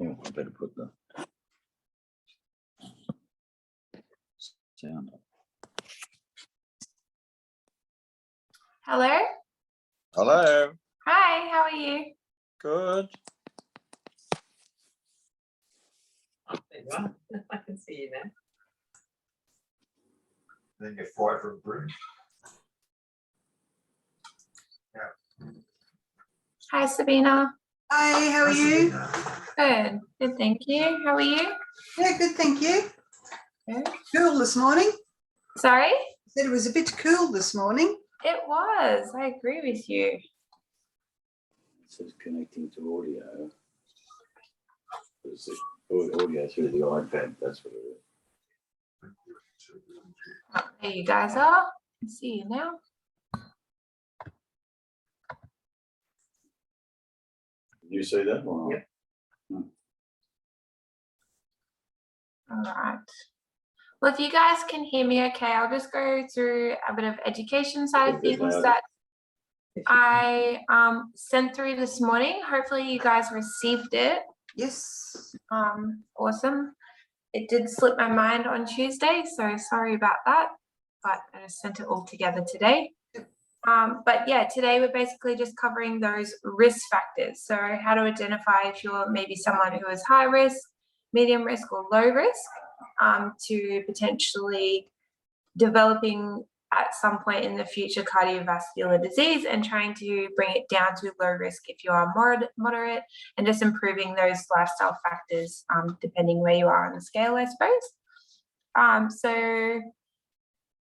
Oh, I better put the sound up. Hello. Hello. Hi, how are you? Good. There you are. I can see you now. Then you fight for a broom. Hi, Sabina. Hi, how are you? Good. Good, thank you. How are you? Yeah, good, thank you. Good. Cool this morning. Sorry? Said it was a bit cool this morning. It was. I agree with you. It says connecting to audio. It's the audio through the iPad. That's what it is. Oh, there you guys are. I can see you now. You see that one? Yep. All right. Well, if you guys can hear me okay, I'll just go through a bit of education side of things that I sent through this morning. Hopefully you guys received it. Yes. Awesome. It did slip my mind on Tuesday, so sorry about that, but I just sent it all together today. But yeah, today we're basically just covering those risk factors. So how to identify if you're maybe someone who is high risk, medium risk, or low risk, to potentially developing at some point in the future cardiovascular disease, and trying to bring it down to low risk if you are moderate, and just improving those lifestyle factors depending where you are on the scale, I suppose. So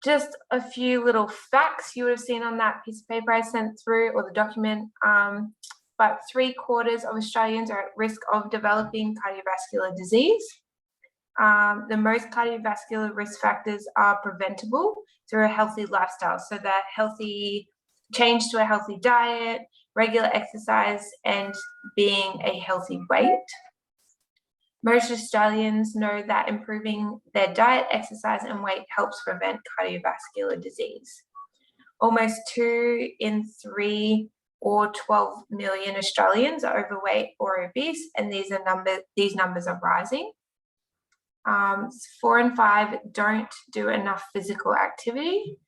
just a few little facts you would have seen on that piece of paper I sent through, or the document. But 3/4 of Australians are at risk of developing cardiovascular disease. The most cardiovascular risk factors are preventable through a healthy lifestyle. So that healthy change to a healthy diet, regular exercise, and being a healthy weight. Most Australians know that improving their diet, exercise, and weight helps prevent cardiovascular disease. Almost 2 in 3 or 12 million Australians are overweight or obese, and these numbers are rising. 4 in 5 don't do enough physical activity.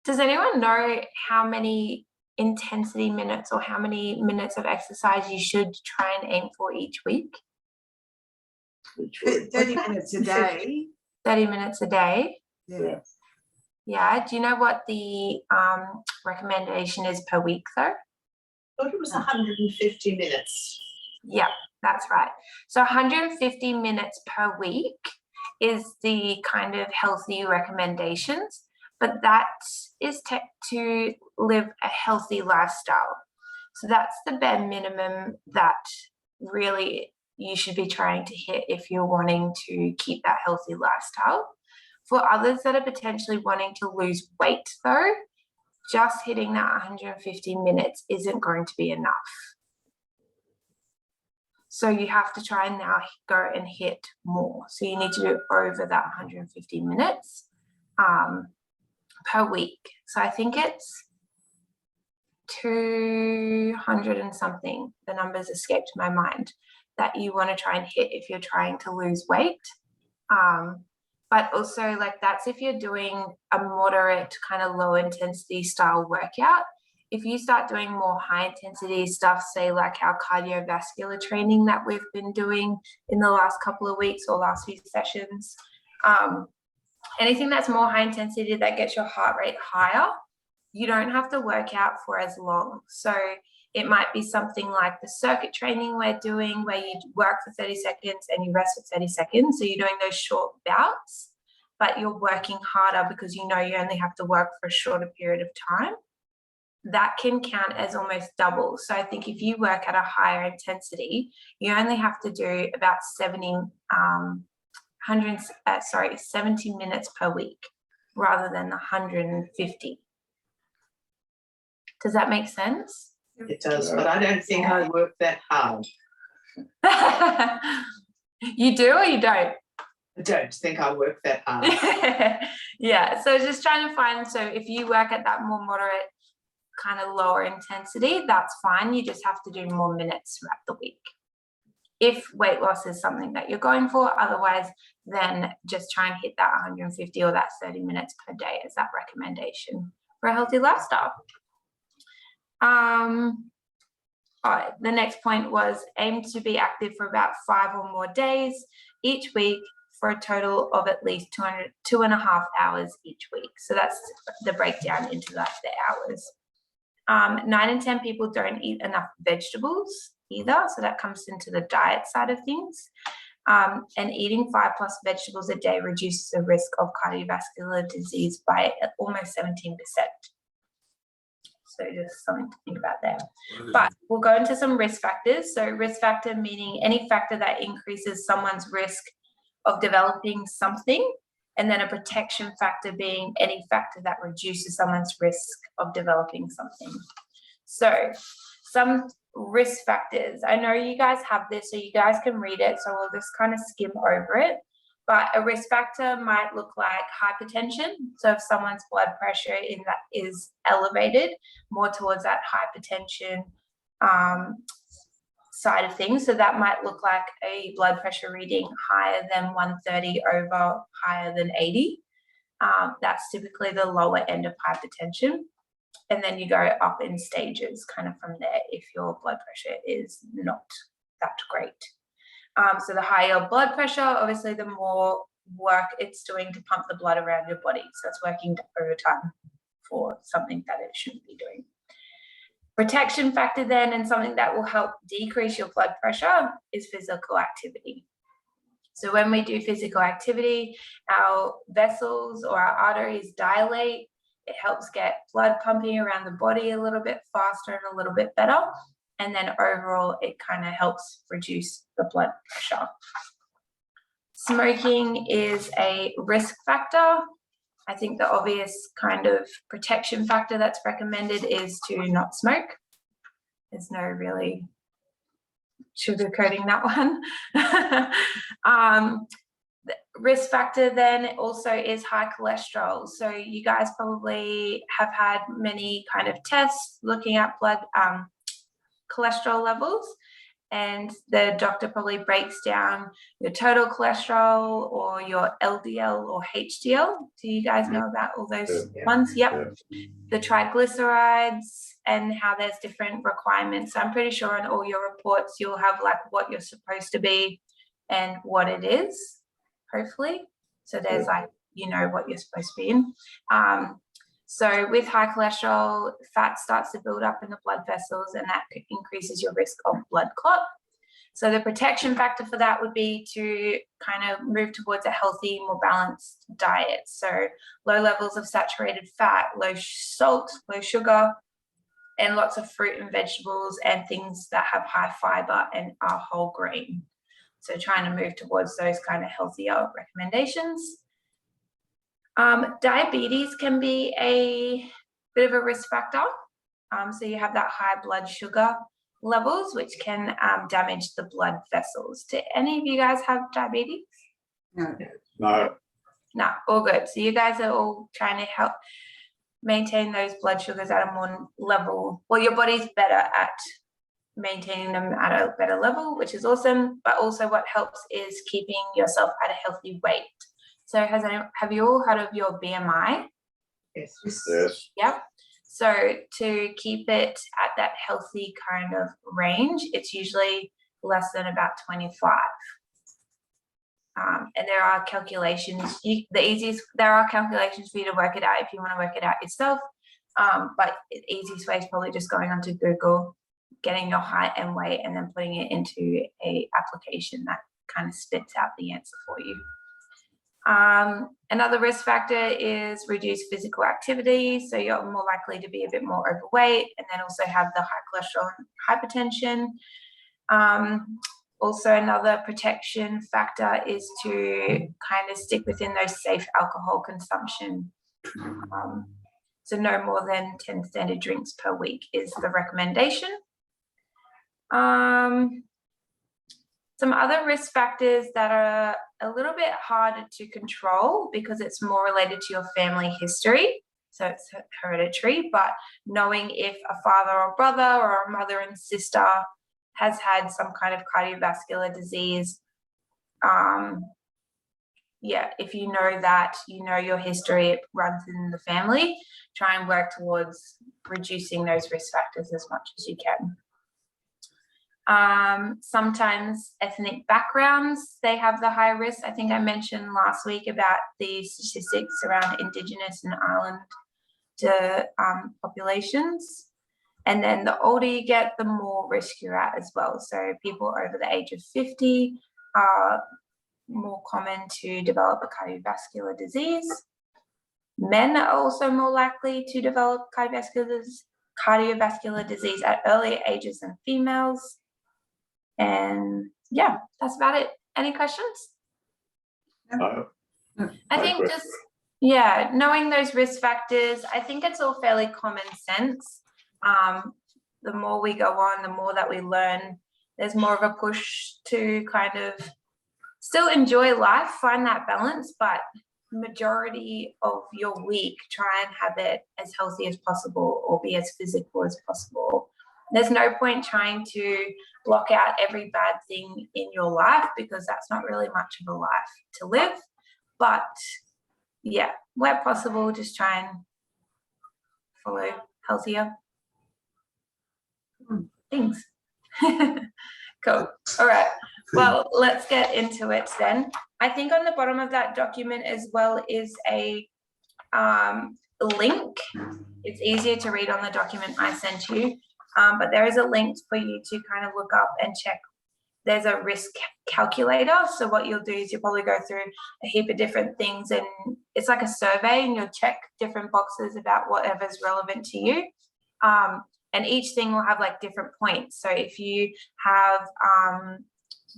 Does anyone know how many intensity minutes or how many minutes of exercise you should try and aim for each week? 30 minutes a day. 30 minutes a day. Yeah. Yeah. Do you know what the recommendation is per week though? I thought it was 150 minutes. Yeah, that's right. So 150 minutes per week is the kind of healthy recommendations, but that is to live a healthy lifestyle. So that's the bare minimum that really you should be trying to hit if you're wanting to keep that healthy lifestyle. For others that are potentially wanting to lose weight though, just hitting that 150 minutes isn't going to be enough. So you have to try and now go and hit more. So you need to do over that 150 minutes per week. So I think it's 200 and something, the numbers escaped my mind, that you want to try and hit if you're trying to lose weight. But also like that's if you're doing a moderate kind of low intensity style workout. If you start doing more high intensity stuff, say like our cardiovascular training that we've been doing in the last couple of weeks or last few sessions, anything that's more high intensity that gets your heart rate higher, you don't have to work out for as long. So it might be something like the circuit training we're doing where you work for 30 seconds and you rest for 30 seconds. So you're doing those short bouts, but you're working harder because you know you only have to work for a shorter period of time. That can count as almost double. So I think if you work at a higher intensity, you only have to do about 70 minutes per week rather than 150. Does that make sense? It does, but I don't think I work that hard. You do or you don't? I don't think I work that hard. Yeah, so just trying to find, so if you work at that more moderate kind of lower intensity, that's fine. You just have to do more minutes throughout the week. if weight loss is something that you're going for. Otherwise, then just try and hit that 150 or that 30 minutes per day as that recommendation for a healthy lifestyle. All right, the next point was aim to be active for about 5 or more days each week for a total of at least 2.5 hours each week. So that's the breakdown into like the hours. 9 in 10 people don't eat enough vegetables either. So that comes into the diet side of things. And eating 5+ vegetables a day reduces the risk of cardiovascular disease by almost 17%. So just something to think about there. But we'll go into some risk factors. So risk factor meaning any factor that increases someone's risk of developing something, and then a protection factor being any factor that reduces someone's risk of developing something. So some risk factors, I know you guys have this, so you guys can read it, so we'll just kind of skim over it. But a risk factor might look like hypertension. So if someone's blood pressure is elevated, more towards that hypertension side of things. So that might look like a blood pressure reading higher than 130 over higher than 80. That's typically the lower end of hypertension. And then you go up in stages kind of from there if your blood pressure is not that great. So the higher your blood pressure, obviously the more work it's doing to pump the blood around your body. So it's working overtime for something that it shouldn't be doing. Protection factor then, and something that will help decrease your blood pressure, is physical activity. So when we do physical activity, our vessels or our arteries dilate. It helps get blood pumping around the body a little bit faster and a little bit better. And then overall, it kind of helps reduce the blood pressure. Smoking is a risk factor. I think the obvious kind of protection factor that's recommended is to not smoke. There's no really sugarcoating that one. The risk factor then also is high cholesterol. So you guys probably have had many kind of tests looking at blood cholesterol levels, and the doctor probably breaks down your total cholesterol or your LDL or HDL. Do you guys know about all those ones? Yep. The triglycerides and how there's different requirements. So I'm pretty sure on all your reports you'll have like what you're supposed to be and what it is, hopefully. So there's like, you know, what you're supposed to be in. So with high cholesterol, fat starts to build up in the blood vessels, and that increases your risk of blood clot. So the protection factor for that would be to kind of move towards a healthy, more balanced diet. So low levels of saturated fat, low salt, low sugar, and lots of fruit and vegetables and things that have high fiber and are whole grain. So trying to move towards those kind of healthier recommendations. Diabetes can be a bit of a risk factor. So you have that high blood sugar levels, which can damage the blood vessels. Do any of you guys have diabetes? No. No, all good. So you guys are all trying to help maintain those blood sugars at a more level. Well, your body's better at maintaining them at a better level, which is awesome. But also what helps is keeping yourself at a healthy weight. So have you all heard of your BMI? Yes. Yes. Yep. So to keep it at that healthy kind of range, it's usually less than about 25. And there are calculations. There are calculations for you to work it out if you want to work it out yourself. But the easiest way is probably just going onto Google, getting your height and weight, and then putting it into a application that kind of spits out the answer for you. Another risk factor is reduced physical activity. So you're more likely to be a bit more overweight, and then also have the high cholesterol and hypertension. Also another protection factor is to kind of stick within those safe alcohol consumption. So no more than 10 standard drinks per week is the recommendation. Some other risk factors that are a little bit harder to control because it's more related to your family history. So it's hereditary, but knowing if a father or brother or a mother and sister has had some kind of cardiovascular disease, yeah, if you know that, you know your history, it runs in the family, try and work towards reducing those risk factors as much as you can. Sometimes ethnic backgrounds, they have the high risk. I think I mentioned last week about the statistics around Indigenous and island populations. And then the older you get, the more risk you're at as well. So people over the age of 50 are more common to develop a cardiovascular disease. Men are also more likely to develop cardiovascular disease at earlier ages than females. And yeah, that's about it. Any questions? No. I think just, yeah, knowing those risk factors, I think it's all fairly common sense. The more we go on, the more that we learn, there's more of a push to kind of still enjoy life, find that balance, but majority of your week, try and have it as healthy as possible or be as physical as possible. There's no point trying to block out every bad thing in your life because that's not really much of a life to live. But yeah, where possible, just try and follow healthier things. Cool. All right. Well, let's get into it then. I think on the bottom of that document as well is a link. It's easier to read on the document I sent you, but there is a link for you to kind of look up and check. There's a risk calculator. So what you'll do is you'll probably go through a heap of different things, and it's like a survey, and you'll check different boxes about whatever's relevant to you. And each thing will have like different points. So if you have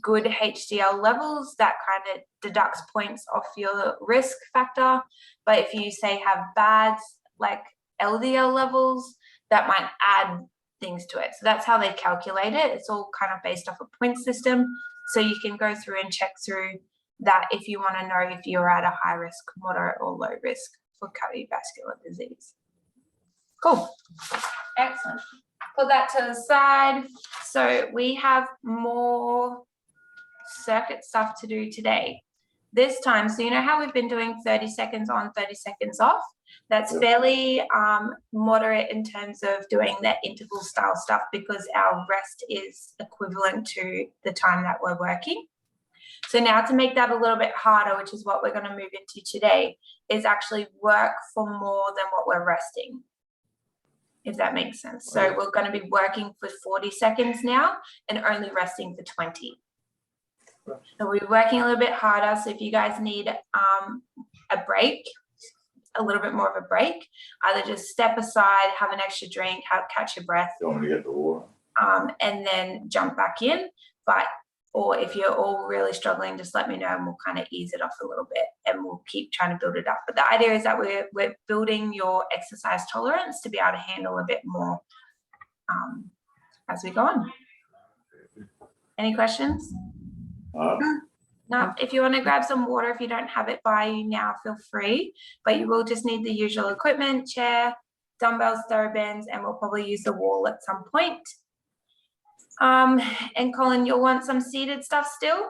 good HDL levels, that kind of deducts points off your risk factor. But if you say have bad like LDL levels, that might add things to it. So that's how they calculate it. It's all kind of based off a point system. So you can go through and check through that if you want to know if you're at a high risk, moderate or low risk for cardiovascular disease. Cool. Excellent. Put that to the side. So we have more circuit stuff to do today. This time, so you know how we've been doing 30 seconds on, 30 seconds off? That's fairly moderate in terms of doing that interval style stuff because our rest is equivalent to the time that we're working. So now to make that a little bit harder, which is what we're going to move into today, is actually work for more than what we're resting, if that makes sense. So we're going to be working for 40 seconds now and only resting for 20. So we're working a little bit harder. So if you guys need a break, a little bit more of a break, either just step aside, have an extra drink, catch your breath, You want me to get the water? and then jump back in. Or if you're all really struggling, just let me know and we'll kind of ease it off a little bit and we'll keep trying to build it up. But the idea is that we're building your exercise tolerance to be able to handle a bit more as we go on. Any questions? No, if you want to grab some water, if you don't have it by you now, feel free, but you will just need the usual equipment, chair, dumbbells, TheraBands, and we'll probably use the wall at some point. And Colin, you'll want some seated stuff still?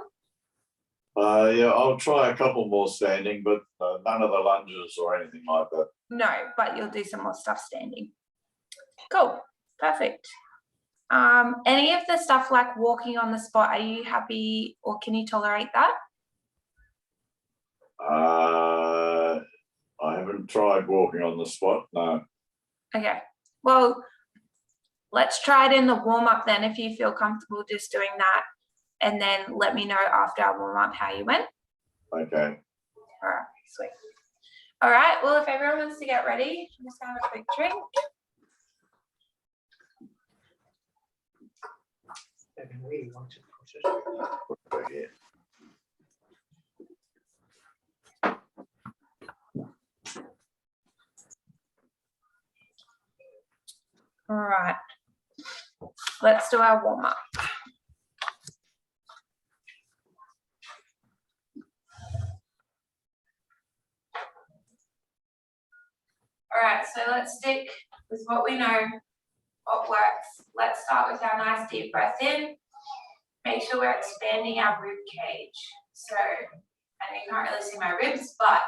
Yeah, I'll try a couple more standing, but none of the lunges or anything like that. No, but you'll do some more stuff standing. Cool, perfect. Any of the stuff like walking on the spot, are you happy or can you tolerate that? I haven't tried walking on the spot, no. Okay, well, let's try it in the warm-up then if you feel comfortable just doing that, and then let me know after our warm-up how you went. Okay. All right, sweet. All right, well, if everyone wants to get ready, I'm just gonna have a quick drink. Don't really want to push it. Put it back here. All right, let's do our warm-up. All right, so let's stick with what we know, what works. Let's start with our nice deep breath in. make sure we're expanding our rib cage. So, and you can't really see my ribs, but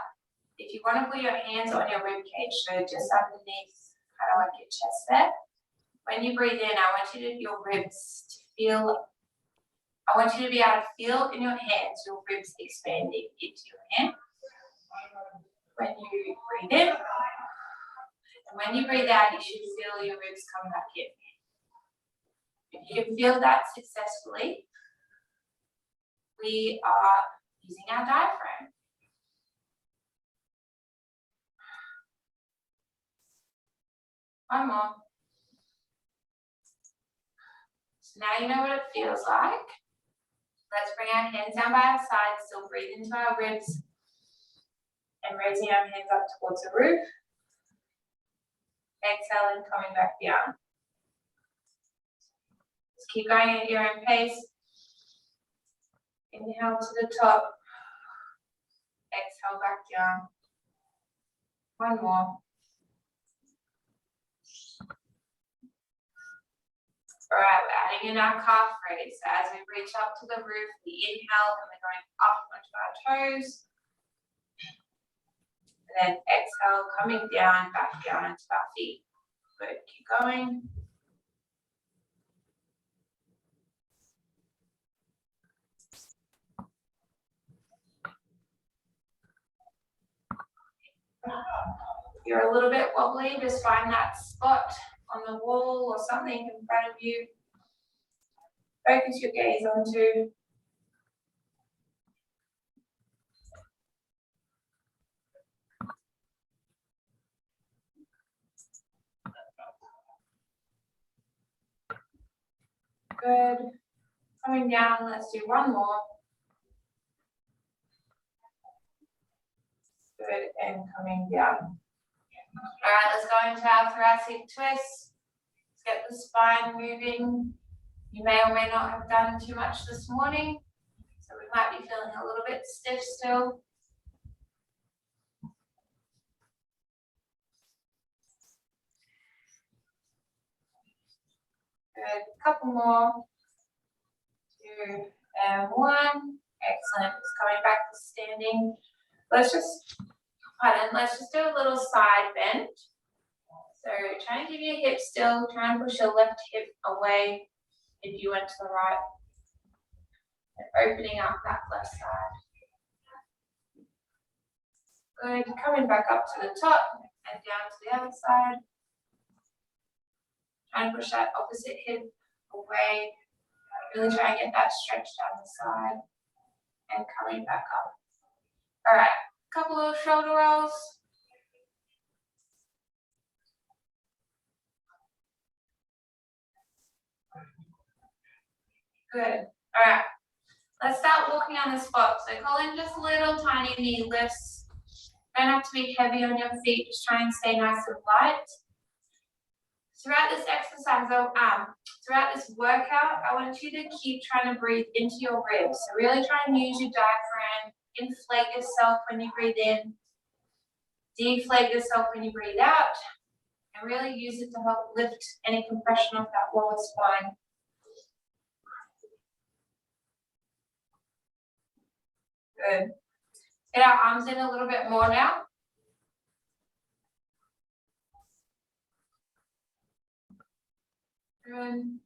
if you want to put your hands on your rib cage, so just underneath, kind of like your chest there. When you breathe in, I want you to, your ribs to feel, I want you to be able to feel in your hands, your ribs expanding into your hand. When you breathe in, and when you breathe out, you should feel your ribs come back in. If you can feel that successfully, we are using our diaphragm. One more. So now you know what it feels like. Let's bring our hands down by our sides, still breathe into our ribs, and raising our hands up towards the roof. Exhaling, coming back down. Just keep going at your own pace. Inhale to the top. Exhale back down. One more. All right, we're adding in our calf raise. So as we reach up to the roof, we inhale and we're going up onto our toes. And then exhale, coming down, back down into our feet. Good, keep going. If you're a little bit wobbly, just find that spot on the wall or something in front of you. Focus your gaze onto. Good. Coming down, let's do one more. Good, and coming down. All right, let's go into our thoracic twist. Let's get the spine moving. You may or may not have done too much this morning, so we might be feeling a little bit stiff still. Good, couple more. 2 and 1. Excellent. Just coming back to standing. Let's just do a little side bend. So try and keep your hips still. Try and push your left hip away if you went to the right. And opening up that left side. Good. Coming back up to the top and down to the other side. Try and push that opposite hip away. Really try and get that stretch down the side. And coming back up. All right. Couple of shoulder rolls. Good. All right. Let's start walking on the spot. So call in just little tiny knee lifts. Don't have to be heavy on your feet. Just try and stay nice and light. Throughout this exercise, throughout this workout, I want you to keep trying to breathe into your ribs. So really try and use your diaphragm. Inflate yourself when you breathe in. Deflate yourself when you breathe out. And really use it to help lift any compression off that lower spine. Good. Get our arms in a little bit more now. Good.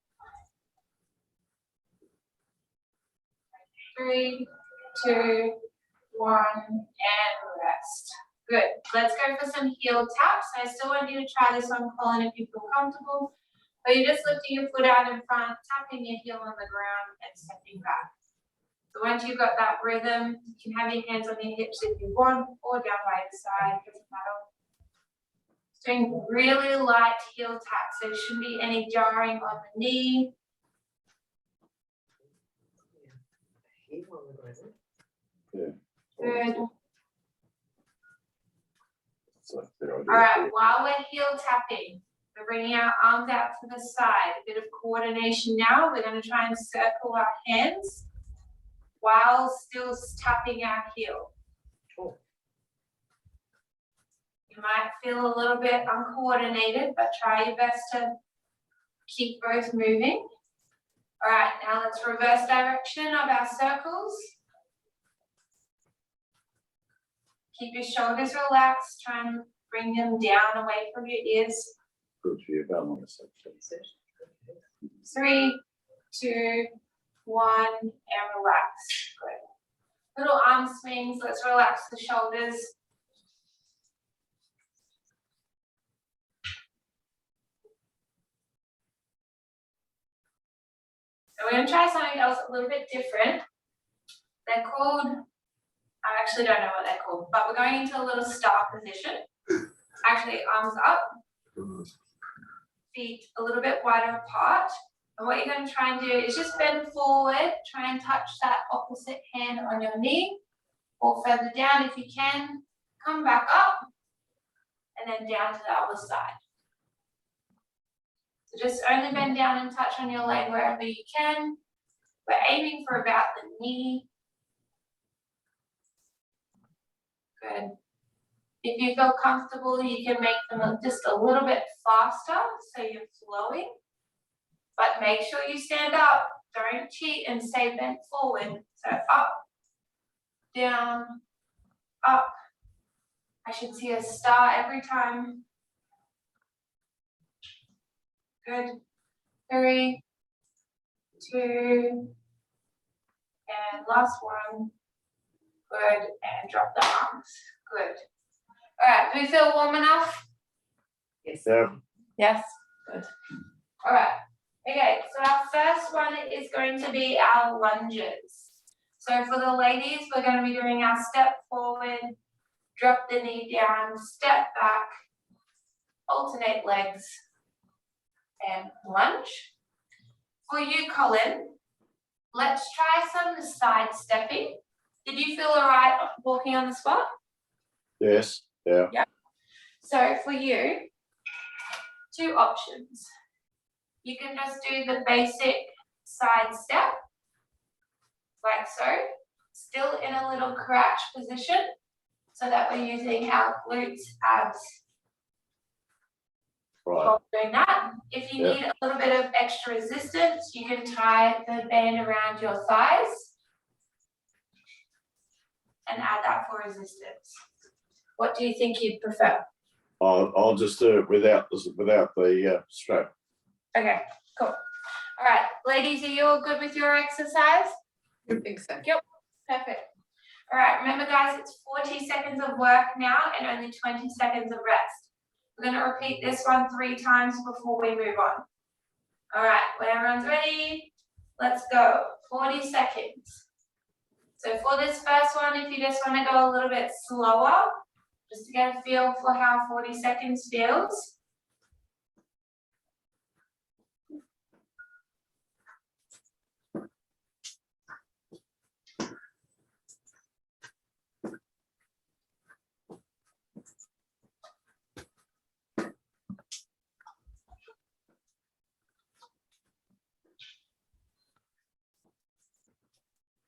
3, 2, 1, and rest. Good. Let's go for some heel taps. I still want you to try this on, Colin, if you feel comfortable. But you're just lifting your foot out in front, tapping your heel on the ground, and stepping back. So once you've got that rhythm, you can have your hands on your hips if you want, or down by your side, doesn't matter. Doing really light heel taps. There shouldn't be any jarring on the knee. Yeah. Good. So they're All right, while we're heel tapping, we're bringing our arms out to the side. A bit of coordination now. We're going to try and circle our hands while still tapping our heel. Cool. You might feel a little bit uncoordinated, but try your best to keep both moving. All right, now let's reverse direction of our circles. Keep your shoulders relaxed, try and bring them down away from your ears. Good for your balance. Actually. 3, 2, 1, and relax. Good. Little arm swings, let's relax the shoulders. So we're going to try something else a little bit different. They're called, I actually don't know what they're called, but we're going into a little star position. Actually, arms up, feet a little bit wider apart. And what you're going to try and do is just bend forward, try and touch that opposite hand on your knee, or further down if you can. Come back up, and then down to the other side. So just only bend down and touch on your leg wherever you can. We're aiming for about the knee. Good. If you feel comfortable, you can make them just a little bit faster so you're flowing. But make sure you stand up. Don't cheat and stay bent forward. So up, down, up. I should see a star every time. Good. 3, 2, and last one. Good, and drop the arms. Good. All right, do we feel warm enough? Yes. Yeah. Yes. Good. All right. Okay, so our first one is going to be our lunges. So for the ladies, we're going to be doing our step forward, drop the knee down, step back, alternate legs, and lunge. For you, Colin, let's try some side stepping. Did you feel all right walking on the spot? Yes. Yeah. So for you, 2 options. You can just do the basic side step, like so, still in a little crouch position, so that we're using our glutes, abs, Right. while doing that. If you need a little bit of extra resistance, you can tie the band around your thighs and add that for resistance. What do you think you'd prefer? I'll just do it without the strap. Okay, cool. All right, ladies, are you all good with your exercise? I think so. Perfect. All right, remember guys, it's 40 seconds of work now and only 20 seconds of rest. We're going to repeat this one 3 times before we move on. All right, when everyone's ready, let's go. 40 seconds. So for this first one, if you just want to go a little bit slower, just to get a feel for how 40 seconds feels.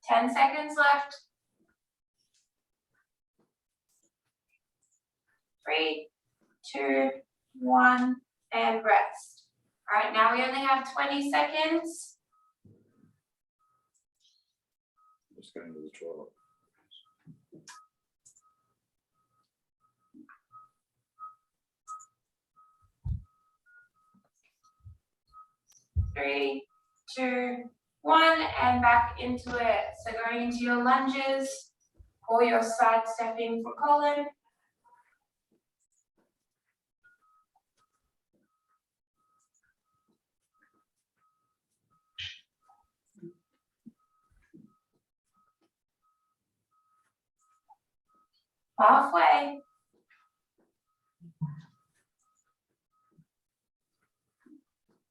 Ten seconds left. 3, 2, 1, and rest. All right, now we only have 20 seconds. Just going to the toilet. Three, 2, 1, and back into it. So going into your lunges or your side stepping for Colin. Halfway.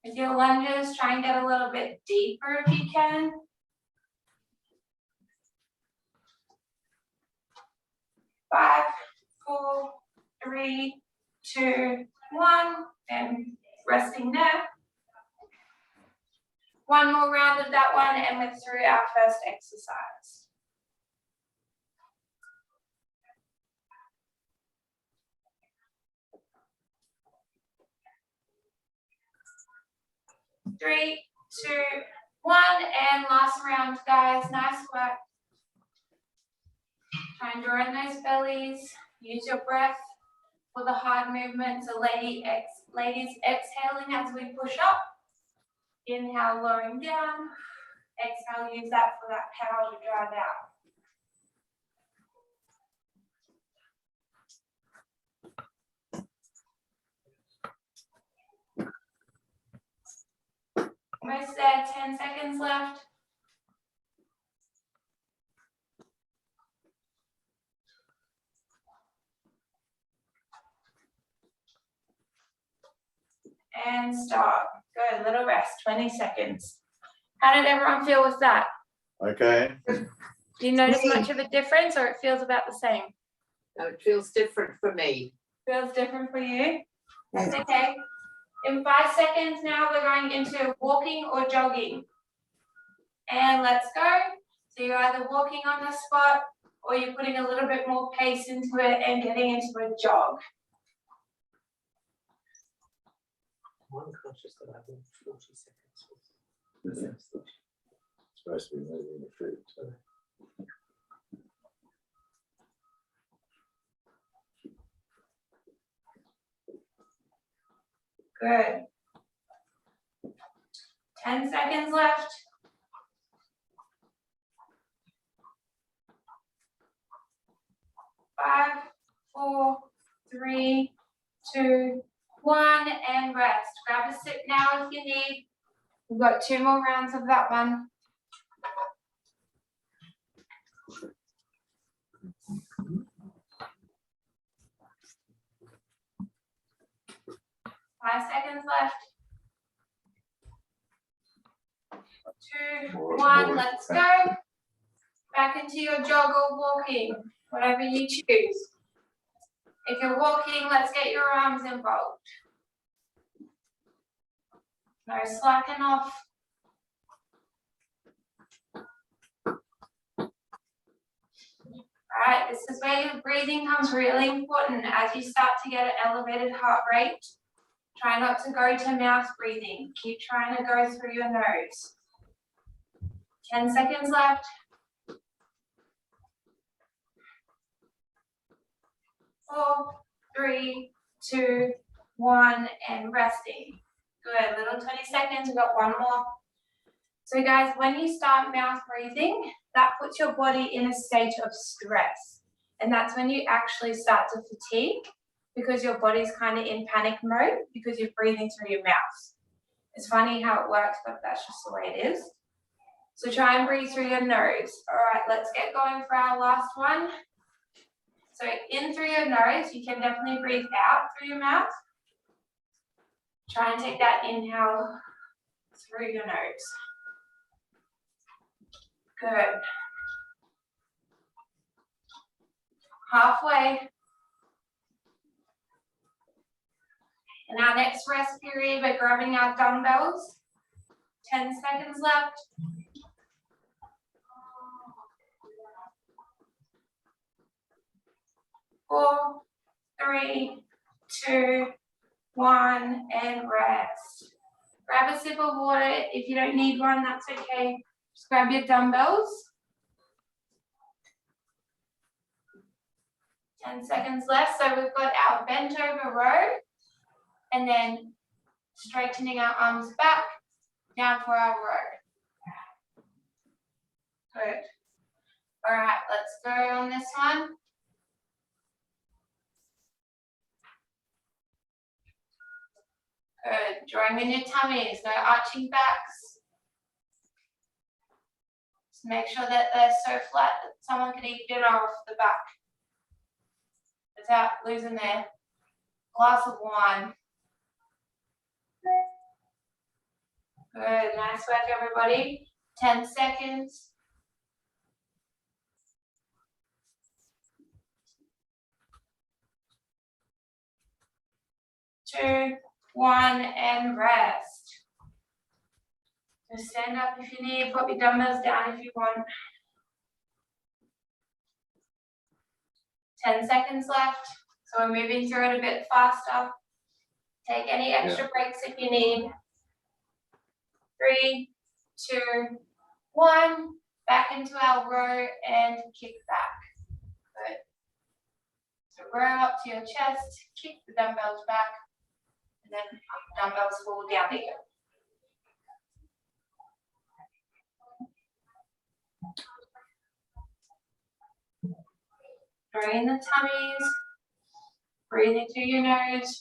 With your lunges, try and get a little bit deeper if you can. 5, 4, 3, 2, 1, and resting there. One more round of that one, and we're through our first exercise. Three, 2, 1 and last round, guys. Nice work. Try and draw in those bellies. Use your breath for the hard movements. So ladies exhaling as we push up. Inhale, lowering down. Exhale, use that for that power to drive out. Almost there, 10 seconds left. And stop. Good, little rest, 20 seconds. How did everyone feel with that? Okay. Do you notice much of a difference or it feels about the same? No, it feels different for me. Feels different for you? That's okay. In 5 seconds now, we're going into walking or jogging. And let's go. So you're either walking on the spot or you're putting a little bit more pace into it and getting into a jog. I'm unconscious that I walked 40 seconds. It's supposed to be moving the food. So. Good. 10 seconds left. 5, 4, 3, 2, 1, and rest. Grab a sip now if you need. We've got 2 more rounds of that one. Five seconds left. 2, 1, let's go. Back into your jog or walking, whatever you choose. If you're walking, let's get your arms involved. No slacking off. All right, this is where your breathing comes really important as you start to get an elevated heart rate. Try not to go to mouth breathing. Keep trying to go through your nose. 10 seconds left. 4, 3, 2, 1, and resting. Good, little 20 seconds, we've got 1 more. So guys, when you start mouth breathing, that puts your body in a state of stress. And that's when you actually start to fatigue because your body's kind of in panic mode because you're breathing through your mouth. It's funny how it works, but that's just the way it is. So try and breathe through your nose. All right, let's get going for our last one. So in through your nose, you can definitely breathe out through your mouth. Try and take that inhale through your nose. Good. Halfway. In our next rest period, we're grabbing our dumbbells. 10 seconds left. 4, 3, 2, 1, and rest. Grab a sip of water. If you don't need one, that's okay. Just grab your dumbbells. 10 seconds left. So we've got our bent over row and then straightening our arms back down for our row. Good. All right, let's go on this one. Good. Drawing in your tummies, no arching backs. Just make sure that they're so flat that someone can eat dinner off the back without losing their glass of wine. Good. Nice work, everybody. 10 seconds. 2, 1, and rest. Just stand up if you need, put your dumbbells down if you want. 10 seconds left, so we're moving through it a bit faster. Take any extra breaks if you need. 3, 2, 1. Back into our row and kick back. Good. So row up to your chest, kick the dumbbells back, and then dumbbells fall down again. Drain the tummies, breathe into your nose,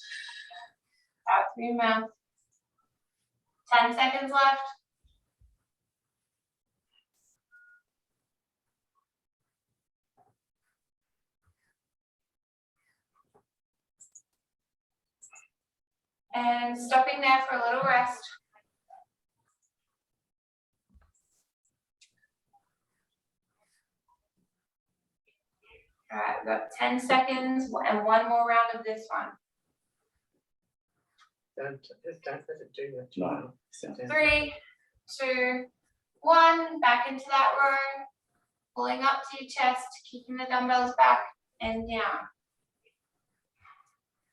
out through your mouth. 10 seconds left. And stopping there for a little rest. All right, we've got 10 seconds and one more round of this one. Don't let it do that. No. 3, 2, 1. Back into that row. Pulling up to your chest, keeping the dumbbells back and down.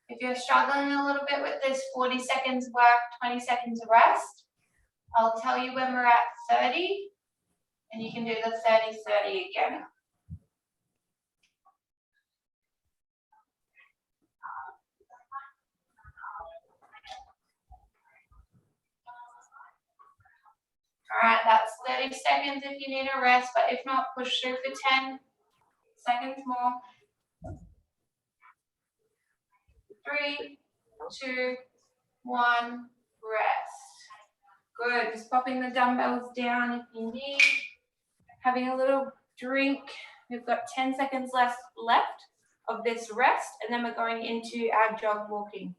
If you're struggling a little bit with this, 40 seconds work, 20 seconds rest. I'll tell you when we're at 30, and you can do the 30-30 again. All right, that's 30 seconds if you need a rest, but if not, push through for 10 seconds more. 3, 2, 1, rest. Good, just popping the dumbbells down if you need. Having a little drink. We've got 10 seconds left of this rest, and then we're going into our jog walking.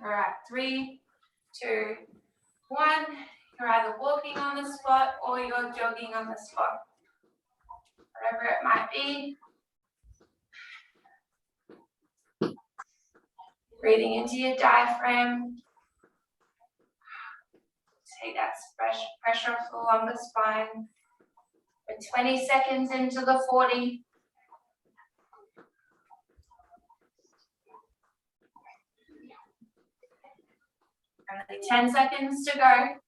All right, 3, 2, 1. You're either walking on the spot or you're jogging on the spot. Whatever it might be. Breathing into your diaphragm. Take that pressure off the lumbar spine. We're 20 seconds into the 40. Only 10 seconds to go.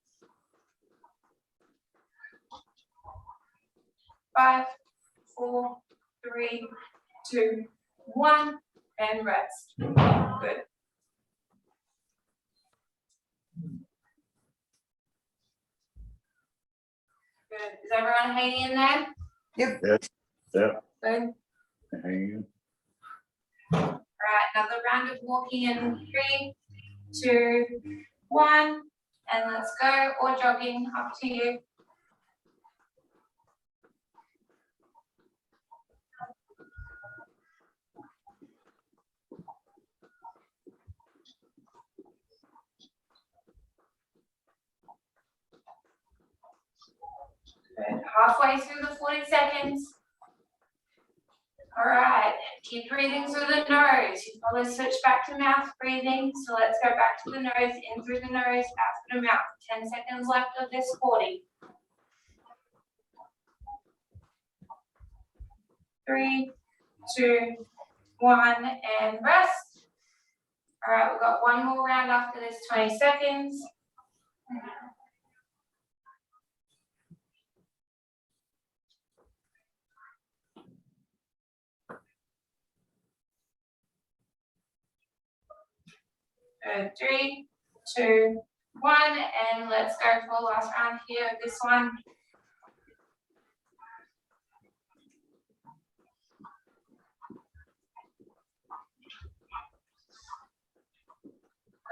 5, 4, 3, 2, 1, and rest. Good. Good. Is everyone hanging in there? Yep. Yeah. Good. Hanging. All right, another round of walking in 3, 2, 1, and let's go, or jogging, up to you. Good. Halfway through the 40 seconds. All right, keep breathing through the nose. You probably switch back to mouth breathing. So let's go back to the nose, in through the nose, out through the mouth. 10 seconds left of this 40. 3, 2, 1, and rest. All right, we've got one more round after this 20 seconds. Good. 3, 2, 1, and let's go for the last round here. This one.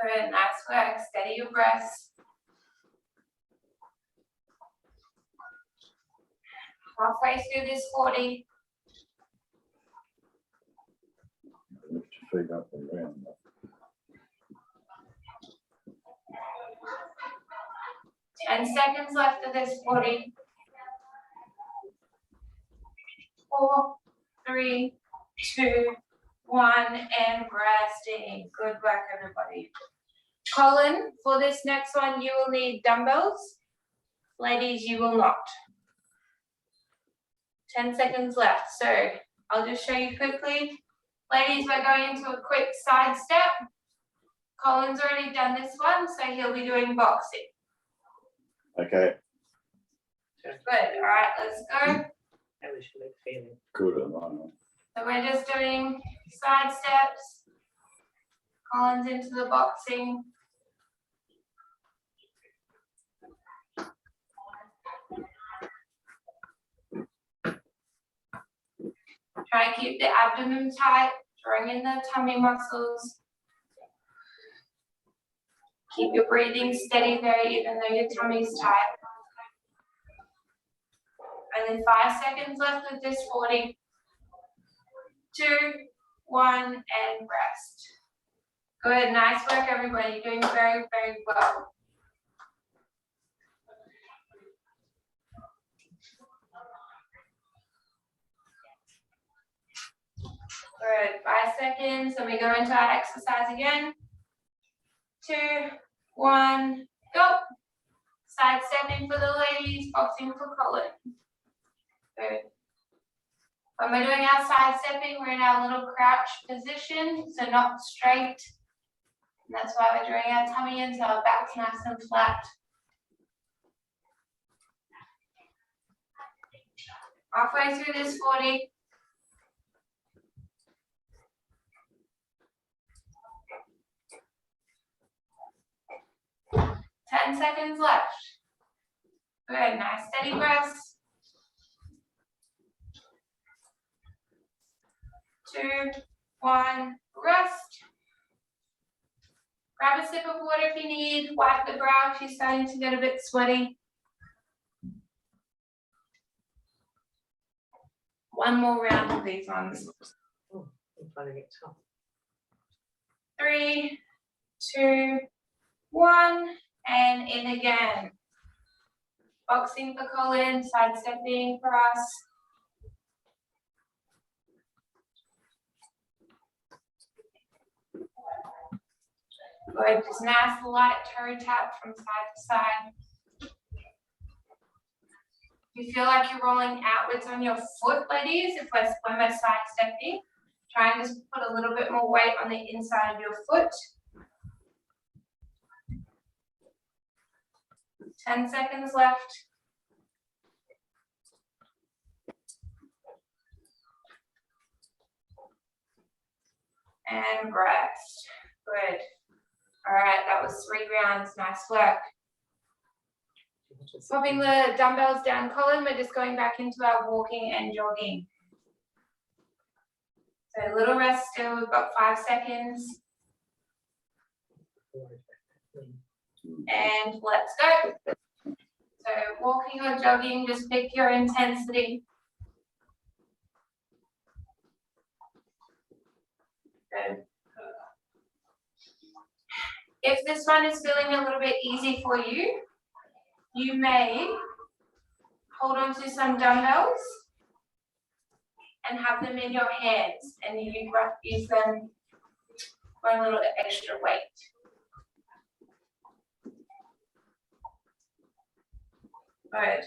Good, nice work. Steady your breaths. Halfway through this 40. Lift your feet up and round. 10 seconds left of this 40. 4, 3, 2, 1, and resting. Good work, everybody. Colin, for this next one, you will need dumbbells. Ladies, you will not. 10 seconds left. So I'll just show you quickly. Ladies, we're going into a quick side step. Colin's already done this one, so he'll be doing boxing. Okay, Good, all right, let's go. How was your leg feeling? good. I'm on. So we're just doing side steps. Colin's into the boxing. Try to keep the abdomen tight, bring in the tummy muscles. Keep your breathing steady there, even though your tummy's tight. And then 5 seconds left with this 40. 2, 1, and rest. Good, nice work, everybody. You're doing very, very well. Good, 5 seconds, and we go into our exercise again. 2, 1, go. Side stepping for the ladies, boxing for Colin. Good. When we're doing our side stepping, we're in our little crouch position, so not straight. And that's why we're drawing our tummy in, so our back's nice and flat. Halfway through this 40. Ten seconds left. Good, nice steady breaths. 2, 1, rest. Grab a sip of water if you need, wipe the brow if you're starting to get a bit sweaty. One more round of these ones. Oh, I'm finding it tough. 3, 2, 1, and in again. Boxing for Colin, side stepping for us. Good, just nice light toe tap from side to side. If you feel like you're rolling outwards on your foot, ladies, when we're side stepping, try and just put a little bit more weight on the inside of your foot. 10 seconds left. And rest. Good. All right, that was 3 rounds. Nice work. Swapping the dumbbells down, Colin, we're just going back into our walking and jogging. So a little rest still, we've got 5 seconds. And let's go. So walking or jogging, just pick your intensity. Good. If this one is feeling a little bit easy for you, you may hold on to some dumbbells and have them in your hands, and you use them for a little extra weight. Good.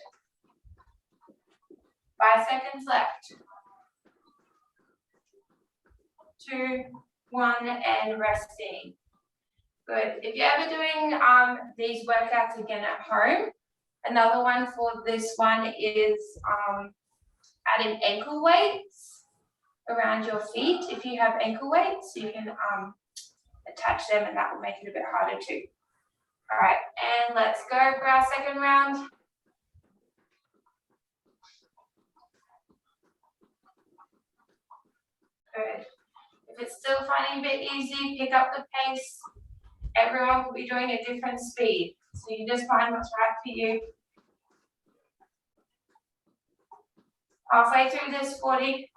5 seconds left. 2, 1, and resting. Good. If you're ever doing these workouts again at home, another one for this one is adding ankle weights around your feet. If you have ankle weights, you can attach them, and that will make it a bit harder too. All right, and let's go for our second round. Good. If it's still finding a bit easy, pick up the pace. Everyone will be doing a different speed, so you just find what's right for you. Halfway through this 40.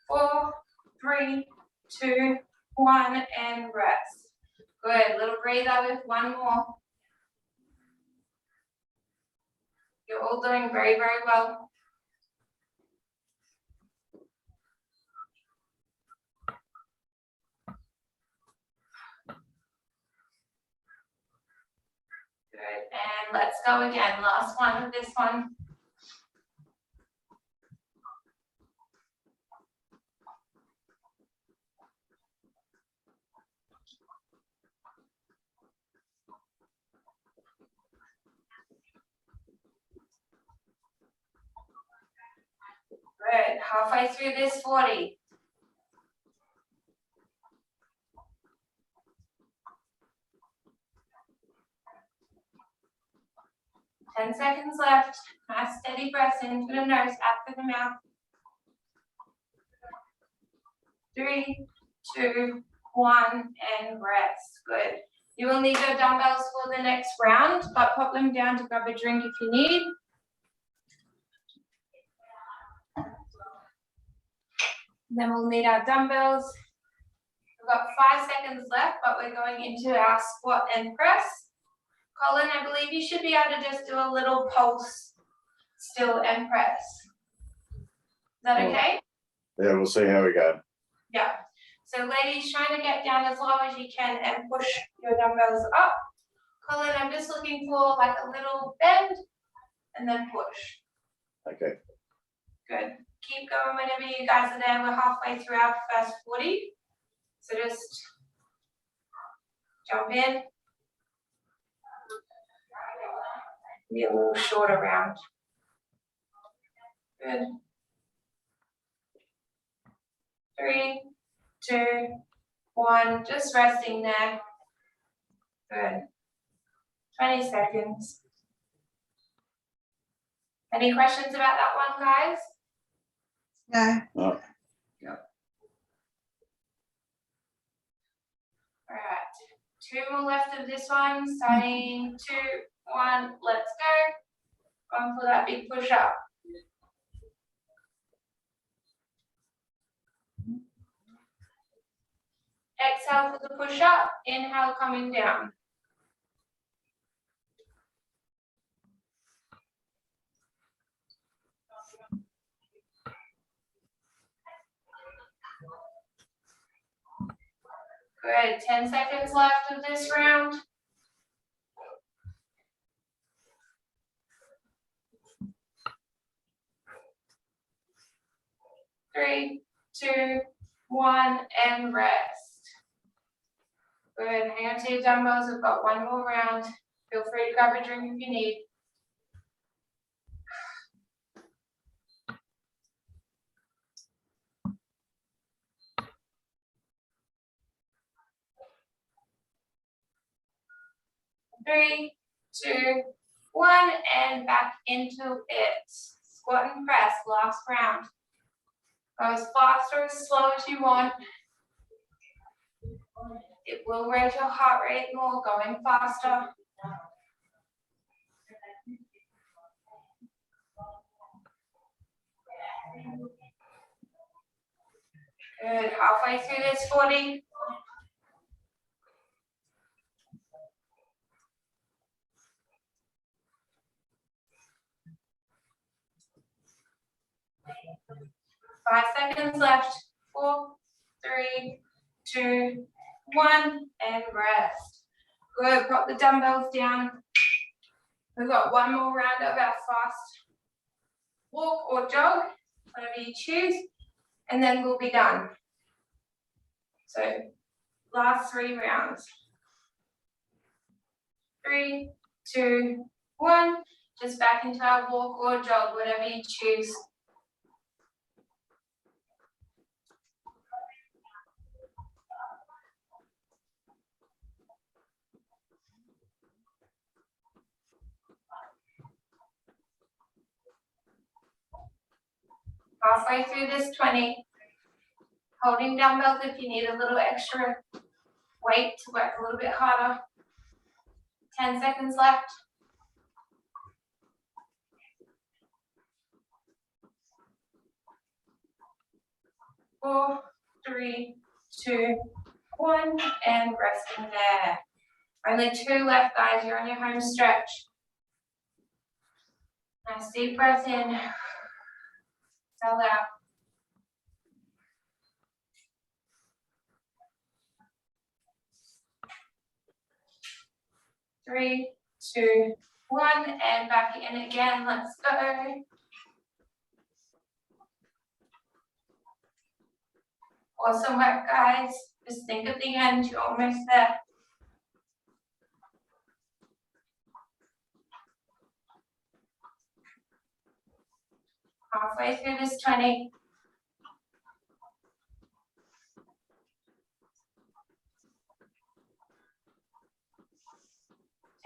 Four, 3, 2, 1, and rest. Good, little breather with one more. You're all doing very, very well. let's go again. Last one of this one. Good, halfway through this 40. Ten seconds left. Nice steady breath in through the nose, out through the mouth. 3, 2, 1, and rest. Good. You will need your dumbbells for the next round, but pop them down to grab a drink if you need. Then we'll need our dumbbells. We've got 5 seconds left, but we're going into our squat and press. Colin, I believe you should be able to just do a little pulse still and press. Is that okay? Yeah, we'll see how we go. Yeah. So ladies, trying to get down as low as you can and push your dumbbells up. Colin, I'm just looking for like a little bend and then push. Okay. Good. Keep going whenever you guys are there. We're halfway through our first 40. So just jump in. Be a little shorter round. Good. 3, 2, 1. Just resting there. Good. 20 seconds. Any questions about that one, guys? No. Oh, All right. 2 more left of this one. Starting 2, 1. Let's go. Going for that big push up. Exhale for the push up. Inhale coming down. Good. 10 seconds left of this round. Three, 2, 1, and rest. Good. Hang on to your dumbbells. We've got 1 more round. Feel free to grab a drink if you need. Three, 2, 1, and back into it. Squat and press, last round. Go as fast or as slow as you want. It will raise your heart rate more going faster. Good, halfway through this 40. Five seconds left. 4, 3, 2, 1, and rest. Good, pop the dumbbells down. We've got 1 more round of our fast walk or jog, whatever you choose, and then we'll be done. So, last 3 rounds. 3, 2, 1, just back into our walk or jog, whatever you choose. Halfway through this 20, holding dumbbells if you need a little extra weight to work a little bit harder. 10 seconds left. 4, 3, 2, 1, and resting there. Only 2 left, guys. You're on your home stretch. Nice deep breath in. Exhale out. 3, 2, 1 and back in again. Let's go. Awesome work, guys. Just think at the end, you're almost there. Halfway through this 20.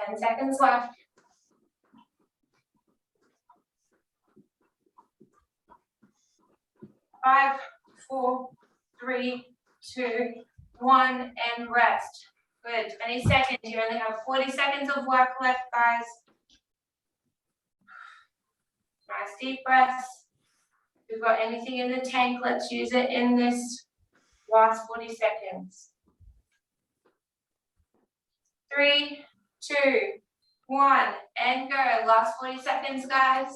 Ten seconds left. 5, 4, 3, 2, 1, and rest. Good. 20 seconds. You only have 40 seconds of work left, guys. Nice deep breaths. If you've got anything in the tank, let's use it in this last 40 seconds. 3, 2, 1, and go. Last 40 seconds, guys.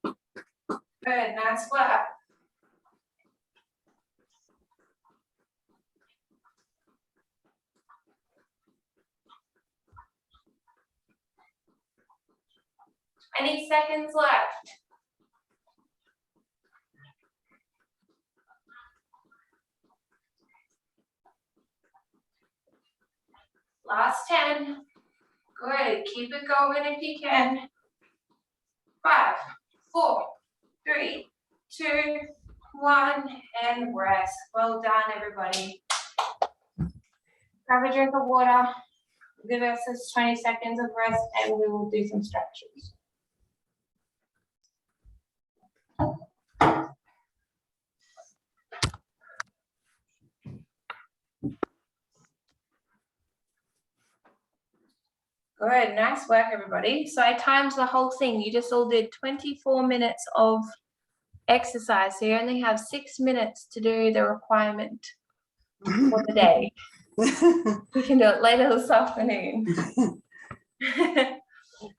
Good, nice work. Any seconds left? Last 10. Good, keep it going if you can. 5, 4, 3, 2, 1, and rest. Well done, everybody. Grab a drink of water. Give us this 20 seconds of rest, and we will do some stretches. Good, nice work, everybody. So I timed the whole thing. You just all did 24 minutes of exercise. So you only have 6 minutes to do the requirement for the day. You can do it later this afternoon.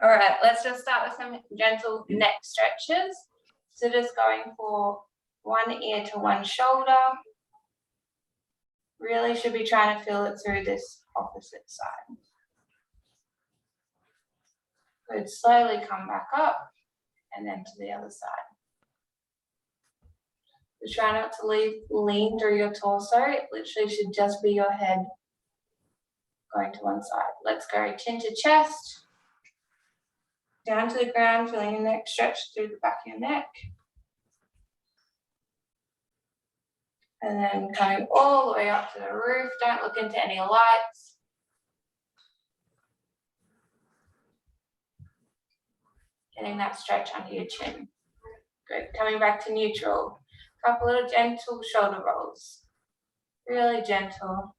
All right, let's just start with some gentle neck stretches. So just going for one ear to one shoulder. Really should be trying to feel it through this opposite side. Good, slowly come back up and then to the other side. So try not to lean through your torso. It literally should just be your head going to one side. Let's go chin to chest, down to the ground, feeling your neck stretch through the back of your neck. And then coming all the way up to the roof. Don't look into any lights. Getting that stretch under your chin. Good. Coming back to neutral. Couple little gentle shoulder rolls. Really gentle.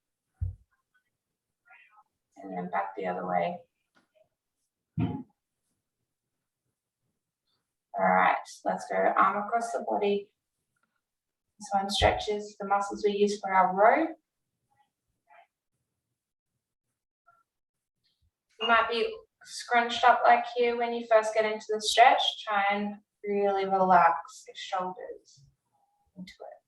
And then back the other way. All right, let's go arm across the body. This one stretches the muscles we use for our row. You might be scrunched up like here when you first get into the stretch. Try and really relax the shoulders into it.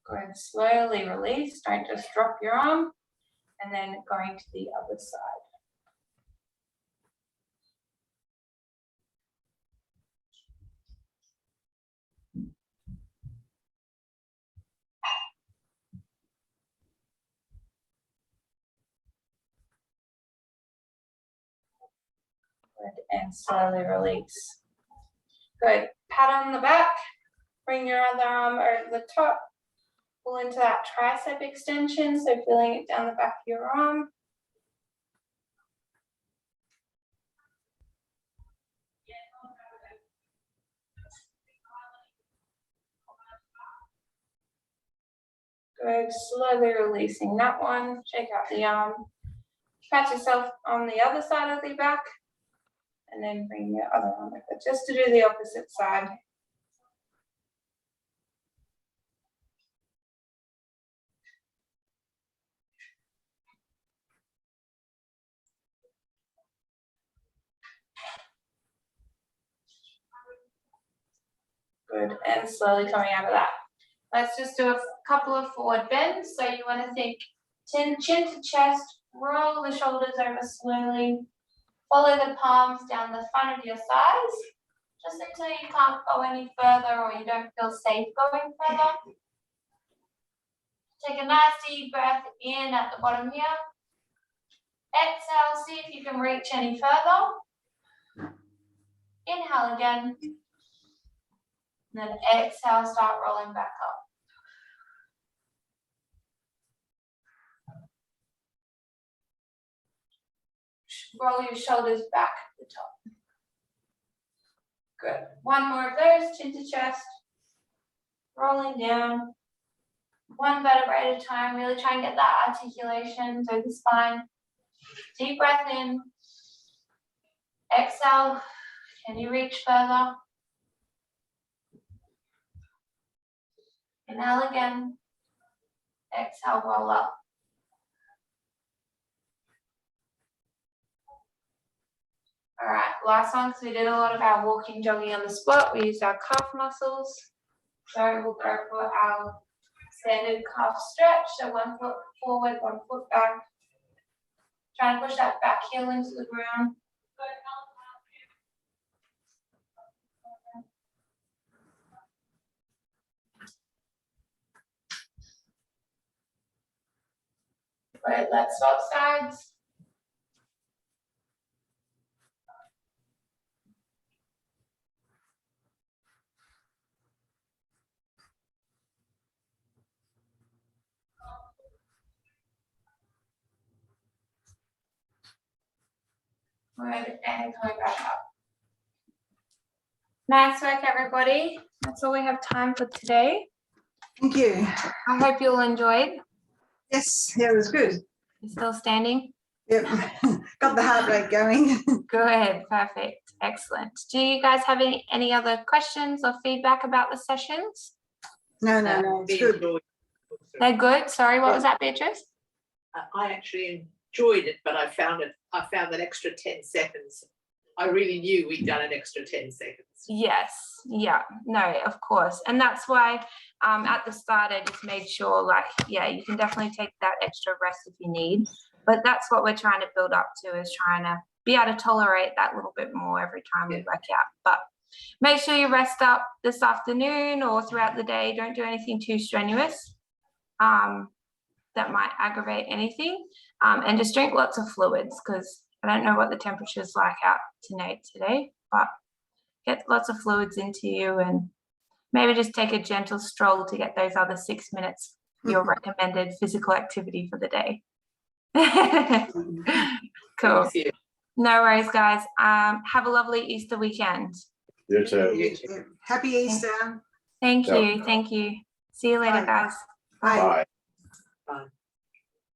Go and slowly release. Don't just drop your arm. And then going to the other side. Good, and slowly release. Good, pat on the back, bring your other arm over the top, pull into that tricep extension, so feeling it down the back of your arm. Good, slowly releasing that one, shake out the arm. Pat yourself on the other side of the back, and then bring your other arm over, just to do the opposite side. Good, and slowly coming out of that. let's just do a couple of forward bends. So you want to think chin to chest, roll the shoulders over slowly, follow the palms down the front of your thighs, just until you can't go any further or you don't feel safe going further. Take a nice deep breath in at the bottom here. Exhale, see if you can reach any further. Inhale again. And then exhale, start rolling back up. Roll your shoulders back at the top. Good. One more of those, chin to chest. Rolling down. One vertebrae at a time. Really try and get that articulation through the spine. Deep breath in. Exhale. Can you reach further? Inhale again. Exhale, roll up. All right, last one, because we did a lot of our walking, jogging on the spot. We used our calf muscles. So we'll go for our standard calf stretch. So 1 foot forward, 1 foot back. Try and push that back heel into the ground. Right, let's swap sides. Good, and coming back up. Nice work, everybody. That's all we have time for today. Thank you. I hope you all enjoyed. Yes, yeah, it was good. You're still standing? Yep, got the heart rate going. Good, perfect, excellent. Do you guys have any other questions or feedback about the sessions? No, it's good. They're good. Sorry, what was that, Beatrice? I actually enjoyed it, but I found that extra 10 seconds. I really knew we'd done an extra 10 seconds. Yes, yeah, no, of course. And that's why at the start I just made sure, like, yeah, you can definitely take that extra rest if you need. But that's what we're trying to build up to, is trying to be able to tolerate that little bit more every time we work out. But make sure you rest up this afternoon or throughout the day. Don't do anything too strenuous that might aggravate anything. And just drink lots of fluids, because I don't know what the temperature is like out tonight today, but get lots of fluids into you, and maybe just take a gentle stroll to get those other 6 minutes, your recommended physical activity for the day. Cool. Thank you. No worries, guys. Have a lovely Easter weekend. You too. Happy Easter. Thank Yep. you. Thank you. See you later, Bye. guys. Bye. Bye. Bye.